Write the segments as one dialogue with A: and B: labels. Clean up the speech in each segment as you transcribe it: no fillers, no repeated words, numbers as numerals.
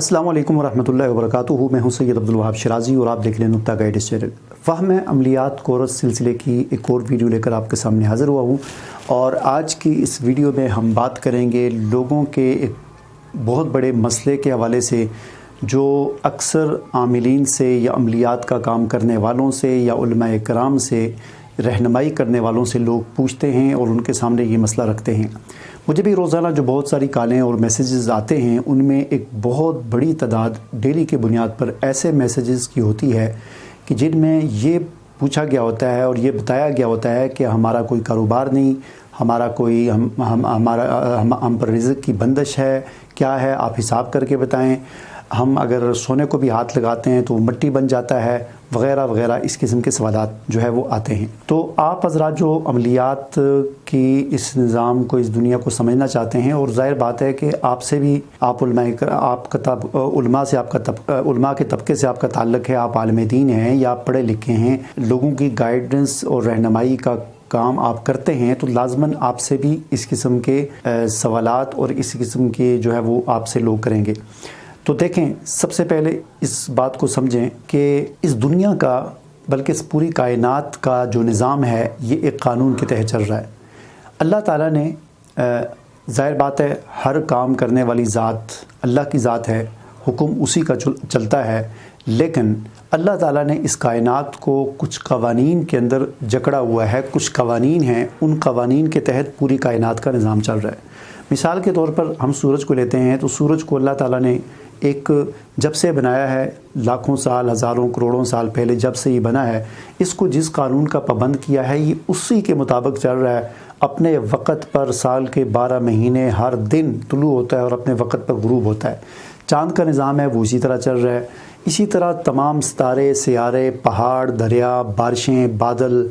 A: السلام علیکم ورحمۃ اللہ وبرکاتہ. میں ہوں سید عبدالوہاب شرازی اور آپ دیکھ رہے ہیں نقطہ گائیڈ چینل. فہم عملیات کورس سلسلے کی ایک اور ویڈیو لے کر آپ کے سامنے حاضر ہوا ہوں، اور آج کی اس ویڈیو میں ہم بات کریں گے لوگوں کے ایک بہت بڑے مسئلے کے حوالے سے جو اکثر عاملین سے یا عملیات کا کام کرنے والوں سے یا علماء کرام سے رہنمائی کرنے والوں سے لوگ پوچھتے ہیں اور ان کے سامنے یہ مسئلہ رکھتے ہیں. مجھے بھی روزانہ جو بہت ساری کالیں اور میسیجز آتے ہیں ان میں ایک بہت بڑی تعداد ڈیلی کے بنیاد پر ایسے میسیجز کی ہوتی ہے کہ جن میں یہ پوچھا گیا ہوتا ہے اور یہ بتایا گیا ہوتا ہے کہ ہمارا کوئی کاروبار نہیں، ہمارا کوئی ہم پر رزق کی بندش ہے، کیا ہے آپ حساب کر کے بتائیں، ہم اگر سونے کو بھی ہاتھ لگاتے ہیں تو وہ مٹی بن جاتا ہے، وغیرہ وغیرہ اس قسم کے سوالات جو ہے وہ آتے ہیں. تو آپ حضرات جو عملیات کی اس نظام کو، اس دنیا کو سمجھنا چاہتے ہیں، اور ظاہر بات ہے کہ آپ سے بھی علماء کے طبقے سے آپ کا تعلق ہے، آپ عالم دین ہیں یا آپ پڑھے لکھے ہیں، لوگوں کی گائیڈنس اور رہنمائی کا کام آپ کرتے ہیں، تو لازماً آپ سے بھی اس قسم کے سوالات اور اس قسم کے جو ہے وہ آپ سے لوگ کریں گے. تو دیکھیں، سب سے پہلے اس بات کو سمجھیں کہ اس دنیا کا بلکہ اس پوری کائنات کا جو نظام ہے یہ ایک قانون کے تحت چل رہا ہے. اللہ تعالیٰ نے ظاہر بات ہے ہر کام کرنے والی ذات اللہ کی ذات ہے، حکم اسی کا چلتا ہے، لیکن اللہ تعالیٰ نے اس کائنات کو کچھ قوانین کے اندر جکڑا ہوا ہے، کچھ قوانین ہیں، ان قوانین کے تحت پوری کائنات کا نظام چل رہا ہے. مثال کے طور پر ہم سورج کو لیتے ہیں تو سورج کو اللہ تعالیٰ نے ایک جب سے بنایا ہے، لاکھوں سال، ہزاروں کروڑوں سال پہلے جب سے یہ بنا ہے، اس کو جس قانون کا پابند کیا ہے یہ اسی کے مطابق چل رہا ہے. اپنے وقت پر سال کے 12 مہینے ہر دن طلوع ہوتا ہے اور اپنے وقت پر غروب ہوتا ہے. چاند کا نظام ہے وہ اسی طرح چل رہا ہے. اسی طرح تمام ستارے، سیارے، پہاڑ، دریا، بارشیں، بادل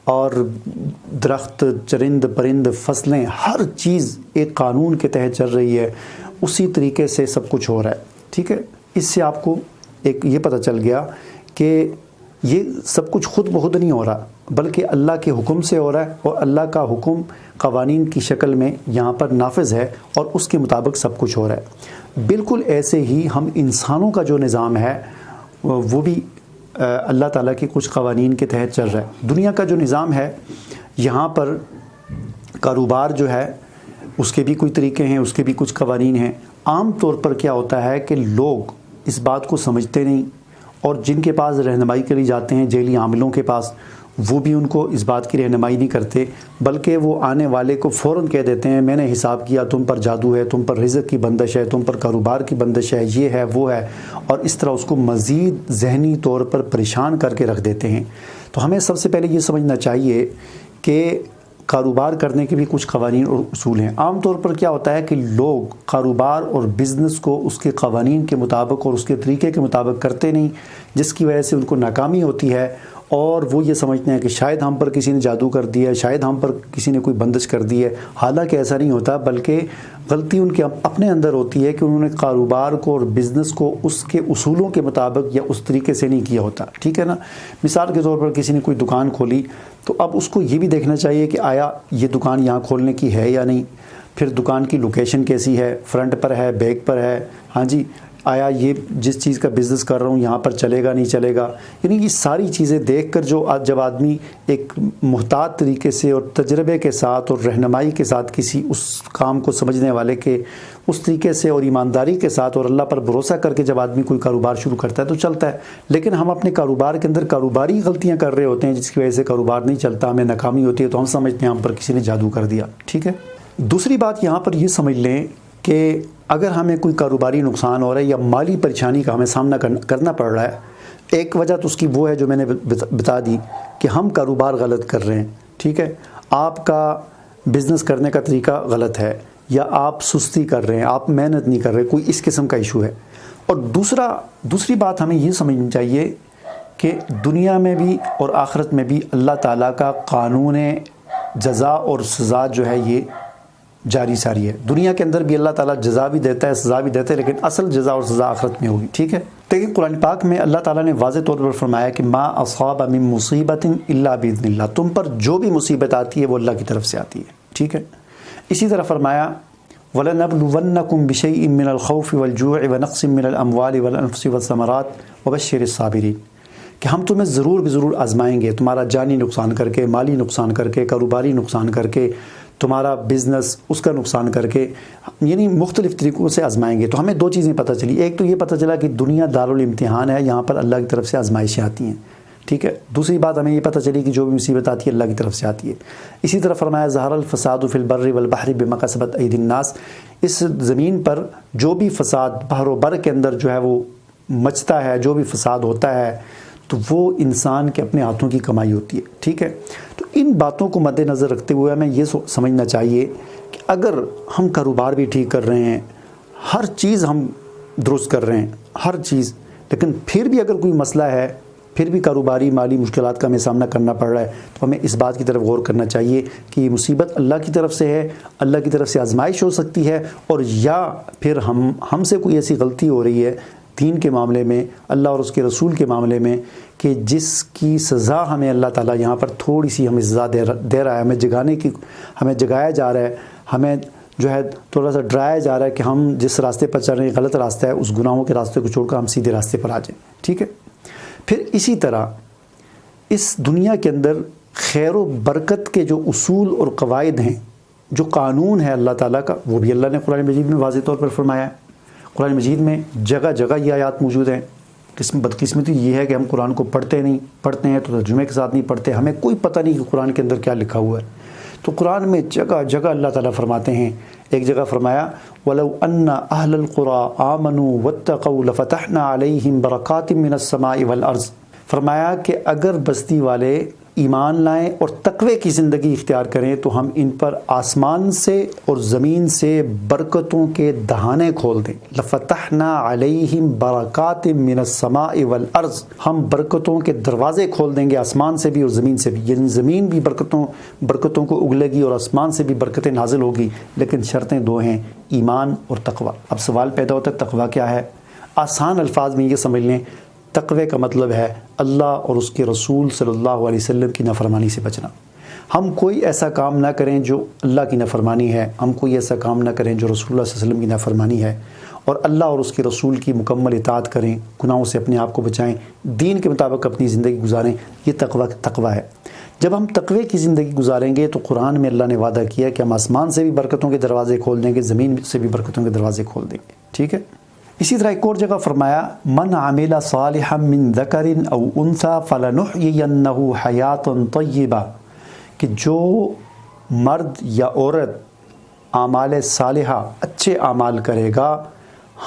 A: اور درخت، چرند پرند، فصلیں، ہر چیز ایک قانون کے تحت چل رہی ہے. اسی طریقے سے سب کچھ ہو رہا ہے. ٹھیک ہے، اس سے آپ کو ایک یہ پتہ چل گیا کہ یہ سب کچھ خود بخود نہیں ہو رہا بلکہ اللہ کے حکم سے ہو رہا ہے، اور اللہ کا حکم قوانین کی شکل میں یہاں پر نافذ ہے اور اس کے مطابق سب کچھ ہو رہا ہے. بالکل ایسے ہی ہم انسانوں کا جو نظام ہے وہ بھی اللہ تعالیٰ کے کچھ قوانین کے تحت چل رہا ہے. دنیا کا جو نظام ہے یہاں پر کاروبار جو ہے اس کے بھی کوئی طریقے ہیں، اس کے بھی کچھ قوانین ہیں. عام طور پر کیا ہوتا ہے کہ لوگ اس بات کو سمجھتے نہیں، اور جن کے پاس رہنمائی کری جاتے ہیں جیلی عاملوں کے پاس، وہ بھی ان کو اس بات کی رہنمائی نہیں کرتے بلکہ وہ آنے والے کو فوراً کہہ دیتے ہیں میں نے حساب کیا، تم پر جادو ہے، تم پر رزق کی بندش ہے، تم پر کاروبار کی بندش ہے، یہ ہے وہ ہے، اور اس طرح اس کو مزید ذہنی طور پر پریشان کر کے رکھ دیتے ہیں. تو ہمیں سب سے پہلے یہ سمجھنا چاہیے کہ کاروبار کرنے کے بھی کچھ قوانین اور اصول ہیں. عام طور پر کیا ہوتا ہے کہ لوگ کاروبار اور بزنس کو اس کے قوانین کے مطابق اور اس کے طریقے کے مطابق کرتے نہیں، جس کی وجہ سے ان کو ناکامی ہوتی ہے، اور وہ یہ سمجھتے ہیں کہ شاید ہم پر کسی نے جادو کر دیا ہے، شاید ہم پر کسی نے کوئی بندش کر دی ہے. حالانکہ ایسا نہیں ہوتا، بلکہ غلطی ان کے اپنے اندر ہوتی ہے کہ انہوں نے کاروبار کو اور بزنس کو اس کے اصولوں کے مطابق یا اس طریقے سے نہیں کیا ہوتا. ٹھیک ہے نا. مثال کے طور پر کسی نے کوئی دکان کھولی تو اب اس کو یہ بھی دیکھنا چاہیے کہ آیا یہ دکان یہاں کھولنے کی ہے یا نہیں، پھر دکان کی لوکیشن کیسی ہے، فرنٹ پر ہے، بیک پر ہے، ہاں جی، آیا یہ جس چیز کا بزنس کر رہا ہوں یہاں پر چلے گا نہیں چلے گا. یعنی یہ ساری چیزیں دیکھ کر جب آدمی ایک محتاط طریقے سے اور تجربے کے ساتھ اور رہنمائی کے ساتھ کسی اس کام کو سمجھنے والے کے اس طریقے سے اور ایمانداری کے ساتھ اور اللہ پر بھروسہ کر کے جب آدمی کوئی کاروبار شروع کرتا ہے تو چلتا ہے. لیکن ہم اپنے کاروبار کے اندر کاروباری غلطیاں کر رہے ہوتے ہیں جس کی وجہ سے کاروبار نہیں چلتا، ہمیں ناکامی ہوتی ہے، تو ہم سمجھتے ہیں ہم پر کسی نے جادو کر دیا. ٹھیک ہے. دوسری بات یہاں پر یہ سمجھ لیں کہ اگر ہمیں کوئی کاروباری نقصان ہو رہا ہے یا مالی پریشانی کا ہمیں سامنا کرنا پڑ رہا ہے، ایک وجہ تو اس کی وہ ہے جو میں نے بتا دی کہ ہم کاروبار غلط کر رہے ہیں. ٹھیک ہے، آپ کا بزنس کرنے کا طریقہ غلط ہے، یا آپ سستی کر رہے ہیں، آپ محنت نہیں کر رہے، کوئی اس قسم کا ایشو ہے. اور دوسری بات ہمیں یہ سمجھنی چاہیے کہ دنیا میں بھی اور آخرت میں بھی اللہ تعالیٰ کا قانون جزا اور سزا جو ہے یہ جاری ساری ہے. دنیا کے اندر بھی اللہ تعالیٰ جزا بھی دیتا ہے، سزا بھی دیتا ہے، لیکن اصل جزا اور سزا آخرت میں ہوگی. ٹھیک ہے. لیکن قرآن پاک میں اللہ تعالیٰ نے واضح طور پر فرمایا کہ ما اصاب من مصیبت الا باذن اللہ، تم پر جو بھی مصیبت آتی ہے وہ اللہ کی طرف سے آتی ہے. ٹھیک ہے. اسی طرح فرمایا وَلَنَبْلُوَنَّكُمْ بِشَيْءٍ مِّنَ الْخَوْفِ وَالْجُوعِ وَنَقْصٍ مِّنَ الْأَمْوَالِ وَالْأَنفُسِ وَالثَّمَرَاتِ وَبَشِّرِ الصَّابِرِينَ، کہ ہم تمہیں ضرور آزمائیں گے، تمہارا جانی نقصان کر کے، مالی نقصان کر کے، کاروباری نقصان کر کے، تمہارا بزنس اس کا نقصان کر کے، یعنی مختلف طریقوں سے آزمائیں گے۔ تو ہمیں دو چیزیں پتہ چلی، ایک تو یہ پتہ چلا کہ دنیا دارالامتحان ہے، یہاں پر اللہ کی طرف سے آزمائشیں آتی ہیں، ٹھیک ہے۔ دوسری بات ہمیں یہ پتہ چلی کہ جو بھی مصیبت آتی ہے اللہ کی طرف سے آتی ہے۔ اسی طرح فرمایا ظہر الفساد فی البر والبحر بما کسبت ایدی الناس، اس زمین پر جو بھی فساد بحر و بر کے اندر جو ہے وہ مچتا ہے، جو بھی فساد ہوتا ہے، تو وہ انسان کے اپنے ہاتھوں کی کمائی ہوتی ہے، ٹھیک ہے۔ تو ان باتوں کو مد نظر رکھتے ہوئے ہمیں یہ سمجھنا چاہیے کہ اگر ہم کاروبار بھی ٹھیک کر رہے ہیں، ہر چیز ہم درست کر رہے ہیں، ہر چیز، لیکن پھر بھی اگر کوئی مسئلہ ہے، پھر بھی کاروباری مالی مشکلات کا ہمیں سامنا کرنا پڑ رہا ہے، تو ہمیں اس بات کی طرف غور کرنا چاہیے کہ یہ مصیبت اللہ کی طرف سے ہے، اللہ کی طرف سے آزمائش ہو سکتی ہے، اور یا پھر ہم سے کوئی ایسی غلطی ہو رہی ہے دین کے معاملے میں، اللہ اور اس کے رسول کے معاملے میں، کہ جس کی سزا ہمیں اللہ تعالیٰ یہاں پر تھوڑی سی ہمیں سزا دے رہا ہے، ہمیں جگایا جا رہا ہے، ہمیں جو ہے تھوڑا سا ڈرایا جا رہا ہے کہ ہم جس راستے پر چل رہے ہیں غلط راستہ ہے، اس گناہوں کے راستے کو چھوڑ کر ہم سیدھے راستے پر آ جائیں، ٹھیک ہے۔ پھر اسی طرح اس دنیا کے اندر خیر و برکت کے جو اصول اور قواعد ہیں، جو قانون ہے اللہ تعالیٰ کا، وہ بھی اللہ نے قرآن مجید میں واضح طور پر فرمایا ہے۔ قرآن مجید میں جگہ جگہ یہ آیات موجود ہیں۔ بدقسمتی یہ ہے کہ ہم قرآن کو پڑھتے ہیں تو ترجمے کے ساتھ نہیں پڑھتے، ہمیں کوئی پتہ نہیں کہ قرآن کے اندر کیا لکھا ہوا ہے۔ تو قرآن میں جگہ جگہ اللہ تعالیٰ فرماتے ہیں، ایک جگہ فرمایا وَلَوْ أَنَّ أَهْلَ الْقُرَىٰ آمَنُوا وَاتَّقَوْا لَفَتَحْنَا عَلَيْهِمْ بَرَكَاتٍ مِّنَ السَّمَاءِ وَالْأَرْضِ، فرمایا کہ اگر بستی والے ایمان لائیں اور تقوی کی زندگی اختیار کریں تو ہم ان پر آسمان سے اور زمین سے برکتوں کے دہانے کھول دیں۔ لفتحنا علیہم برکات من السماء والارض، ہم برکتوں کے دروازے کھول دیں گے آسمان سے بھی اور زمین سے بھی، یعنی زمین بھی برکتوں کو اگلے گی اور آسمان سے بھی برکتیں نازل ہوگی، لیکن شرطیں دو ہیں، ایمان اور تقوی۔ اب سوال پیدا ہوتا ہے تقوی کیا ہے؟ آسان الفاظ میں یہ سمجھ لیں، تقوی کا مطلب ہے اللہ اور اس کے رسول صلی اللہ علیہ وسلم کی نافرمانی سے بچنا۔ ہم کوئی ایسا کام نہ کریں جو اللہ کی نافرمانی ہے، ہم کوئی ایسا کام نہ کریں جو رسول اللہ صلی اللہ علیہ وسلم کی نافرمانی ہے، اور اللہ اور اس کے رسول کی مکمل اطاعت کریں، گناہوں سے اپنے آپ کو بچائیں، دین کے مطابق اپنی زندگی گزاریں، یہ تقوی ہے۔ جب ہم تقوی کی زندگی گزاریں گے تو قرآن میں اللہ نے وعدہ کیا کہ ہم آسمان سے بھی برکتوں کے دروازے کھول دیں گے، زمین سے بھی برکتوں کے دروازے کھول دیں گے، ٹھیک ہے۔ اسی طرح ایک اور جگہ فرمایا من عمل صالحا من ذکر او انثى فلنحيينہ حیاۃ طیبہ، کہ جو مرد یا عورت اعمال صالحہ اچھے اعمال کرے گا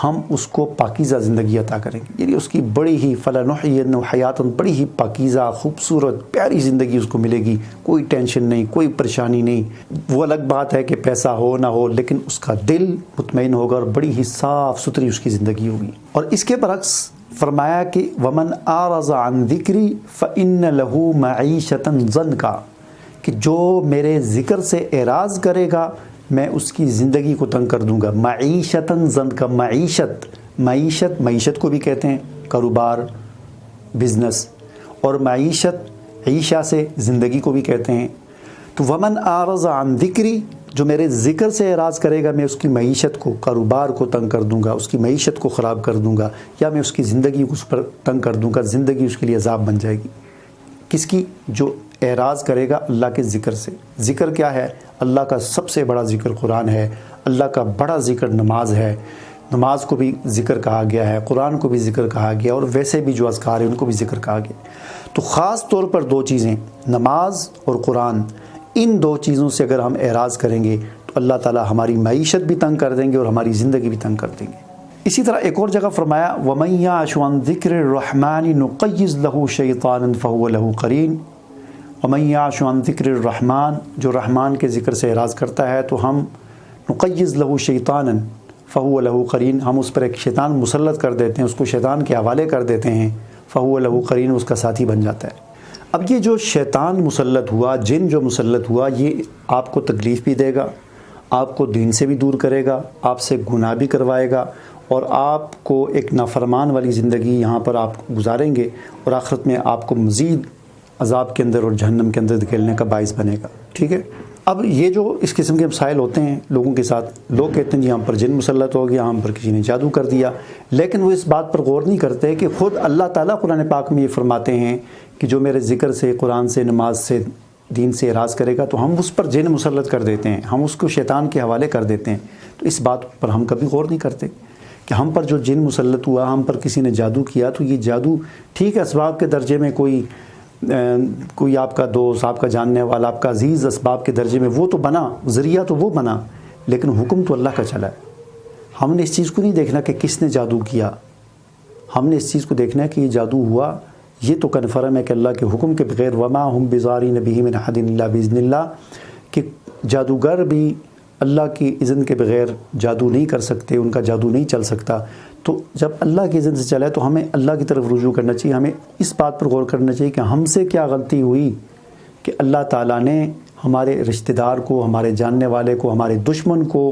A: ہم اس کو پاکیزہ زندگی عطا کریں گے، یعنی اس کی بڑی ہی فلنحيينہ حیاۃ، بڑی ہی پاکیزہ خوبصورت پیاری زندگی اس کو ملے گی، کوئی ٹینشن نہیں، کوئی پریشانی نہیں۔ وہ الگ بات ہے کہ پیسہ ہو نہ ہو، لیکن اس کا دل مطمئن ہوگا اور بڑی ہی صاف ستھری اس کی زندگی ہوگی۔ اور اس کے برعکس فرمایا کہ ومن اعرض عن ذکری فإن له معیشۃ ضنکا، کہ جو میرے ذکر سے اعراض کرے گا میں اس کی زندگی کو تنگ کر دوں گا۔ معیشتاً ضنکا، معیشت کو بھی کہتے ہیں کاروبار، بزنس، اور معیشت عیشہ سے زندگی کو بھی کہتے ہیں۔ تو ومن اعرض عن ذکری، جو میرے ذکر سے اعراض کرے گا میں اس کی معیشت کو، کاروبار کو تنگ کر دوں گا، اس کی معیشت کو خراب کر دوں گا، یا میں اس کی زندگی کو اس پر تنگ کر دوں گا، زندگی اس کے لیے عذاب بن جائے گی۔ کس کی؟ جو اعراض کرے گا اللہ کے ذکر سے۔ ذکر کیا ہے؟ اللہ کا سب سے بڑا ذکر قرآن ہے، اللہ کا بڑا ذکر نماز ہے، نماز کو بھی ذکر کہا گیا ہے، قرآن کو بھی ذکر کہا گیا، اور ویسے بھی جو اذکار ہیں ان کو بھی ذکر کہا گیا۔ تو خاص طور پر دو چیزیں، نماز اور قرآن، ان دو چیزوں سے اگر ہم اعراض کریں گے تو اللہ تعالیٰ ہماری معیشت بھی تنگ کر دیں گے اور ہماری زندگی بھی تنگ کر دیں گے۔ اسی طرح ایک اور جگہ فرمایا وَمَن يَعْشُ عَن ذِكْرِ الرَّحْمَٰنِ نُقَيِّضْ لَهُ شَيْطَانًا فَهُوَ لَهُ قَرِينٌ۔ وَمَن يَعْشُ عَن ذِكْرِ الرَّحْمَٰنِ، جو رحمان کے ذکر سے اعراض کرتا ہے تو ہم نُقَيِّضْ لَهُ شَيْطَانًا فَهُوَ لَهُ قَرِينٌ، ہم اس پر ایک شیطان مسلط کر دیتے ہیں، اس کو شیطان کے حوالے کر دیتے ہیں، فَهُوَ لَهُ قَرِينٌ، اس کا ساتھی بن جاتا ہے۔ اب یہ جو شیطان مسلط ہوا، جن جو مسلط ہوا، یہ آپ کو تکلیف بھی دے گا، آپ کو دین سے بھی دور کرے گا، آپ سے گناہ بھی کروائے گا، اور آپ کو ایک نافرمان والی زندگی یہاں پر آپ گزاریں گے، اور آخرت میں آپ کو مزید عذاب کے اندر اور جہنم کے اندر دھکیلنے کا باعث بنے گا، ٹھیک ہے۔ اب یہ جو اس قسم کے مسائل ہوتے ہیں لوگوں کے ساتھ، لوگ کہتے ہیں جی ہم پر جن مسلط ہو گیا، ہم پر کسی نے جادو کر دیا، لیکن وہ اس بات پر غور نہیں کرتے کہ خود اللہ تعالیٰ قرآن پاک میں یہ فرماتے ہیں کہ جو میرے ذکر سے، قرآن سے، نماز سے، دین سے اعراض کرے گا تو ہم اس پر جن مسلط کر دیتے ہیں، ہم اس کو شیطان کے حوالے کر دیتے ہیں۔ تو اس بات پر ہم کبھی غور نہیں کرتے کہ ہم پر جو جن مسلط ہوا، ہم پر کسی نے جادو کیا، تو یہ جادو ٹھیک ہے اسباب کے درجے میں کوئی آپ کا دوست، آپ کا جاننے والا، آپ کا عزیز اسباب کے درجے میں وہ تو بنا، ذریعہ تو وہ بنا، لیکن حکم تو اللہ کا چلا ہے۔ ہم نے اس چیز کو نہیں دیکھنا کہ کس نے جادو کیا، ہم نے اس چیز کو دیکھنا ہے کہ یہ جادو ہوا، یہ تو کنفرم ہے کہ اللہ کے حکم کے بغیر وما ہم بضارین بہ من احد الا باذن اللہ، کہ جادوگر بھی اللہ کی اذن کے بغیر جادو نہیں کر سکتے، ان کا جادو نہیں چل سکتا۔ تو جب اللہ کی اذن سے چلا ہے تو ہمیں اللہ کی طرف رجوع کرنا چاہیے، ہمیں اس بات پر غور کرنا چاہیے کہ ہم سے کیا غلطی ہوئی کہ اللہ تعالیٰ نے ہمارے رشتہ دار کو، ہمارے جاننے والے کو، ہمارے دشمن کو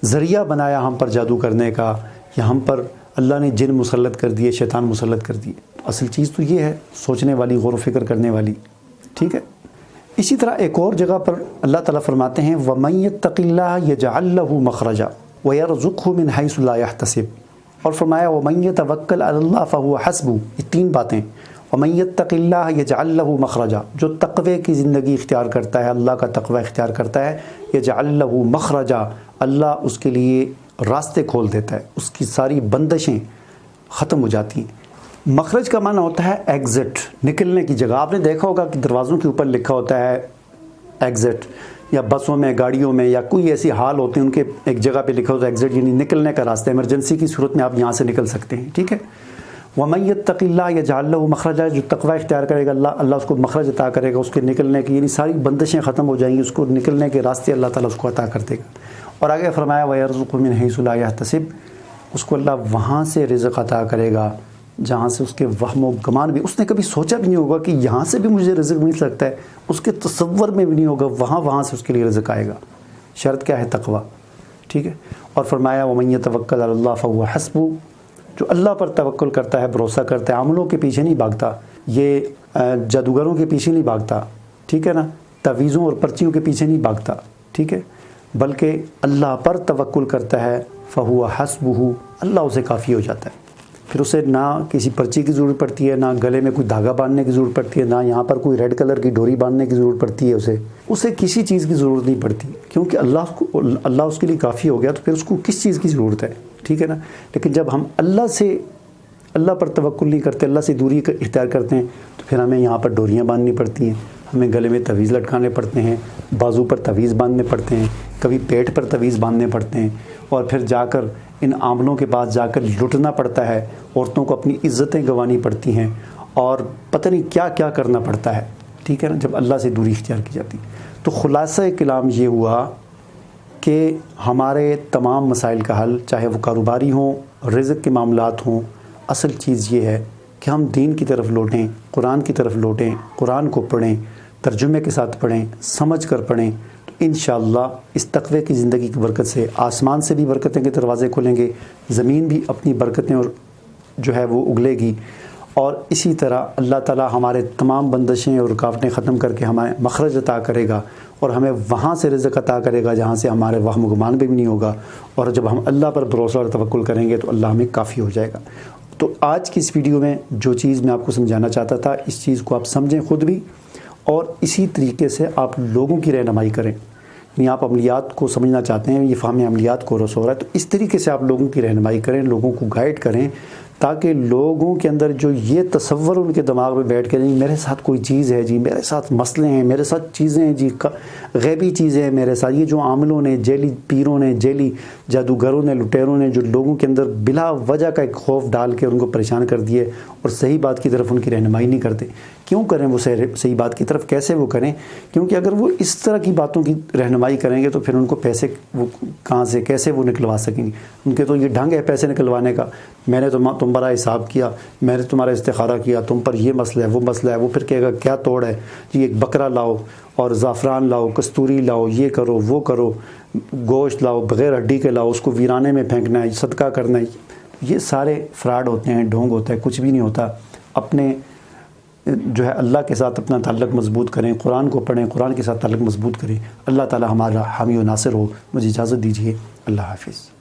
A: ذریعہ بنایا ہم پر جادو کرنے کا، یا ہم پر اللہ نے جن مسلط کر دیے، شیطان مسلط کر دیے۔ اصل چیز تو یہ ہے سوچنے والی، غور و فکر کرنے والی، ٹھیک ہے۔ اسی طرح ایک اور جگہ پر اللہ تعالیٰ فرماتے ہیں وَمَن يَتَّقِ اللَّهَ يَجْعَل لَّهُ مَخْرَجًا وَيَرْزُقْهُ مِنْ حَيْثُ لَا يَحْتَسِبُ، اور فرمایا وَمَن يَتَوَكَّلْ عَلَى اللَّهِ فَهُوَ حَسْبُهُ۔ یہ تین باتیں، وَمَن يَتَّقِ اللَّهَ يَجْعَل لَّهُ مَخْرَجًا، جو تقوی کی زندگی اختیار کرتا ہے، اللہ کا تقوی اختیار کرتا ہے، يَجْعَل لَّهُ مَخْرَجًا، اللہ اس کے لیے راستے کھول دیتا ہے، اس کی ساری بندشیں ختم ہو جاتی ہیں۔ مخرج کا معنی ہوتا ہے ایگزٹ، نکلنے کی جگہ۔ آپ نے دیکھا ہوگا کہ دروازوں کے اوپر لکھا ہوتا ہے ایگزٹ، یا بسوں میں، گاڑیوں میں، یا کوئی ایسی حال ہوتے ہیں ان کے ایک جگہ پہ لکھا ہوتا ہے ایگزٹ، یعنی نکلنے کا راستہ، ایمرجنسی کی صورت میں آپ یہاں سے نکل سکتے ہیں، ٹھیک ہے۔ وَمَن يَتَّقِ اللَّهَ يَجْعَل لَّهُ مَخْرَجًا، جو تقوی اختیار کرے گا اللہ اس کو مخرج عطا کرے گا، اس کے نکلنے کی، یعنی ساری بندشیں ختم ہو جائیں گی، اس کو نکلنے کے راستے اللہ تعالیٰ اس کو عطا کر دے گا۔ اور آگے فرمایا وَيَرْزُقْهُ مِنْ حَيْثُ لَا يَحْتَسِبُ، اس کو اللہ وہاں سے رزق عطا کرے گا جہاں سے اس کے وہم و گمان بھی، اس نے کبھی سوچا بھی نہیں ہوگا کہ یہاں سے بھی مجھے رزق مل سکتا ہے، اس کے تصور میں بھی نہیں ہوگا، وہاں سے اس کے لیے رزق آئے گا۔ شرط کیا ہے؟ تقوی، ٹھیک ہے۔ اور فرمایا وَمَن يَتَوَكَّلْ عَلَى اللَّهِ فَهُوَ حَسْبُهُ، جو اللہ پر توکل کرتا ہے، بھروسہ کرتا ہے، عملوں کے پیچھے نہیں بھاگتا، یہ جادوگروں کے پیچھے نہیں بھاگتا، ٹھیک ہے نا، تعویذوں اور پرچیوں کے پیچھے نہیں بھاگتا، ٹھیک ہے، بلکہ اللہ پر توکل کرتا ہے، فَهُوَ حَسْبُهُ، اللہ اسے کافی ہو جاتا ہے۔ پھر اسے نہ کسی پرچی کی ضرورت پڑتی ہے، نہ گلے میں کوئی دھاگا باندھنے کی ضرورت پڑتی ہے، نہ یہاں پر کوئی ریڈ کلر کی ڈوری باندھنے کی ضرورت پڑتی ہے، اسے کسی چیز کی ضرورت نہیں پڑتی، کیونکہ اللہ اس کے لیے کافی ہو گیا، تو پھر اس کو کس چیز کی ضرورت ہے، ٹھیک ہے نا۔ لیکن جب ہم اللہ پر توکل نہیں کرتے، اللہ سے دوری اختیار کرتے ہیں، تو پھر ہمیں یہاں پر ڈوریاں باندھنی پڑتی ہیں، ہمیں گلے میں تعویذ لٹکانے پڑتے ہیں، بازو پر تعویذ باندھنے پڑتے ہیں، کبھی پیٹ پر تعویذ باندھنے پڑتے ہیں، اور پھر جا کر ان عاملوں کے پاس جا کر لٹنا پڑتا ہے، عورتوں کو اپنی عزتیں گنوانی پڑتی ہیں، اور پتہ نہیں کیا کیا کرنا پڑتا ہے، ٹھیک ہے نا، جب اللہ سے دوری اختیار کی جاتی۔ تو خلاصہ کلام یہ ہوا کہ ہمارے تمام مسائل کا حل، چاہے وہ کاروباری ہوں، رزق کے معاملات ہوں، اصل چیز یہ ہے کہ ہم دین کی طرف لوٹیں، قرآن کی طرف لوٹیں، قرآن کو پڑھیں، ترجمے کے ساتھ پڑھیں، سمجھ کر پڑھیں، تو انشاءاللہ اس تقوی کی زندگی کی برکت سے آسمان سے بھی برکتیں کے دروازے کھلیں گے، زمین بھی اپنی برکتیں اور جو ہے وہ اگلے گی، اور اسی طرح اللہ تعالیٰ ہمارے تمام بندشیں اور رکاوٹیں ختم کر کے ہمیں مخرج عطا کرے گا، اور ہمیں وہاں سے رزق عطا کرے گا جہاں سے ہمارے وہم و گمان بھی نہیں ہوگا، اور جب ہم اللہ پر بھروسہ اور توکل کریں گے تو اللہ ہمیں کافی ہو جائے گا۔ تو آج کی اس ویڈیو میں جو چیز میں آپ کو سمجھانا چاہتا تھا، اس چیز کو آپ سمجھیں خود بھی، اور اسی طریقے سے آپ لوگوں کی رہنمائی کریں، یعنی آپ عملیات کو سمجھنا چاہتے ہیں، یہ فہم عملیات کو رس ہو رہا ہے، تو اس طریقے سے آپ لوگوں کی رہنمائی کریں، لوگوں کو گائیڈ کریں، تاکہ لوگوں کے اندر جو یہ تصور ان کے دماغ میں بیٹھ کے نہیں میرے ساتھ کوئی چیز ہے جی، میرے ساتھ مسئلے ہیں، میرے ساتھ چیزیں ہیں جی، غیبی چیزیں ہیں میرے ساتھ، یہ جو عاملوں نے، جیلی پیروں نے، جیلی جادوگروں نے، لٹیروں نے جو لوگوں کے اندر بلا وجہ کا ایک خوف ڈال کے ان کو پریشان کر دیے، اور صحیح بات کی طرف ان کی رہنمائی نہیں کرتے۔ کیوں کریں وہ صحیح بات کی طرف؟ کیسے وہ کریں؟ کیونکہ اگر وہ اس طرح کی باتوں کی رہنمائی کریں گے تو پھر ان کو پیسے وہ کہاں سے کیسے وہ نکلوا سکیں گے؟ ان کے تو یہ ڈھنگ ہے پیسے نکلوانے کا، میں نے تم بڑا حساب کیا، میں نے تمہارا استخارہ کیا، تم پر یہ مسئلہ ہے وہ مسئلہ ہے، وہ پھر کہے گا کیا توڑ ہے جی، ایک بکرا لاؤ اور زعفران لاؤ، کستوری لاؤ، یہ کرو وہ کرو، گوشت لاؤ بغیر ہڈی کے لاؤ، اس کو ویرانے میں پھینکنا ہے، صدقہ کرنا ہے۔ یہ سارے فراڈ ہوتے ہیں، ڈھونگ ہوتا ہے، کچھ بھی نہیں ہوتا۔ اپنے جو ہے اللہ کے ساتھ اپنا تعلق مضبوط کریں، قرآن کو پڑھیں، قرآن کے ساتھ تعلق مضبوط کریں۔ اللہ تعالی ہمارا حامی و ناصر ہو۔ مجھے اجازت دیجیے، اللہ حافظ۔